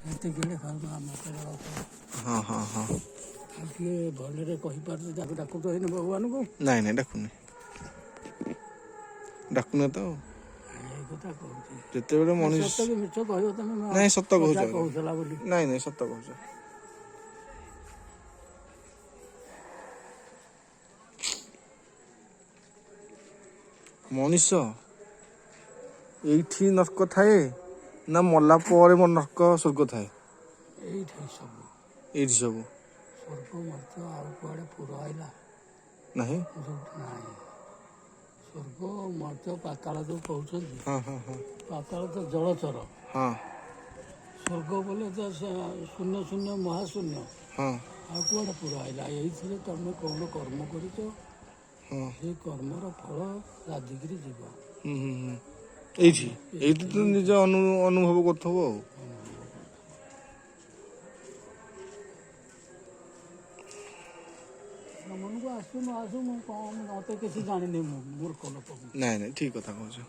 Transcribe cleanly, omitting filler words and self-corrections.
ଏତିକି ଖାଉଛୁ ଆମ କେରଳ ହଁ ହଁ ହଁ କିଏ ଭଲରେ କହିପାରୁଛି ତାକୁ ଡାକୁଛ ହେଇନି ଭଗବାନଙ୍କୁ। ନାଇଁ ନାଇଁ ଡାକୁନ ତ ଏଇ କଥା କହୁଛି। ଯେତେବେଳେ ମଣିଷ ସତ କି ମିଛ କହିବ ତମେ ନାଇଁ ସତ କହୁଛ ମଜା ଆଜ୍ଞା। କହୁଥିଲା ବୋଲି। ନାଇଁ ନାଇଁ ସତ କହୁଛ। ମଣିଷ ଏଇଠି ନର୍କ ଥାଏ ନା ମଲା ପରେ ନର୍କ ସ୍ୱର୍ଗ ଥାଏ? ଏଇଠି ସବୁ ଏଇଠି ସବୁ ସ୍ୱର୍ଗ ମଧ୍ୟ ଆଉ କୁଆଡ଼େ ପୁର ଆଇଲା ନାହିଁ। ଯୋଉଠି ନାହିଁ ସ୍ୱର୍ଗ ମଧ୍ୟ ପାତାଳ ଯେଉଁ କହୁଛନ୍ତି ହଁ ହଁ ହଁ ପାତାଳ ତ ଜଳଚର। ହଁ ସ୍ୱର୍ଗ ବୋଲେ ତ ଶୂନ୍ୟ ଶୂନ୍ୟ ମହାଶୂନ୍ୟ। ହଁ ଆଉ କୁଆଡ଼େ ପୁରା ଆଇଲା ଏଇଥିରେ ତମେ କ'ଣ କର୍ମ କରିଛ ହଁ ସେ କର୍ମର ଫଳ ଲାଦିକିରି ଯିବ। ହୁଁ ହୁଁ ହୁଁ ଏଇଠି ତ ନିଜେ ଅନୁଭବ କରୁଥିବ ଆଉ। ମନକୁ ଆସୁ ନ ଆସୁ ମୁଁ କ'ଣ ମତେ କିଛି ଜାଣିନି ମୁଁ ମୂର୍ଖ ଲୋକ। ନାଇଁ ନାଇଁ ଠିକ କଥା କହୁଛ।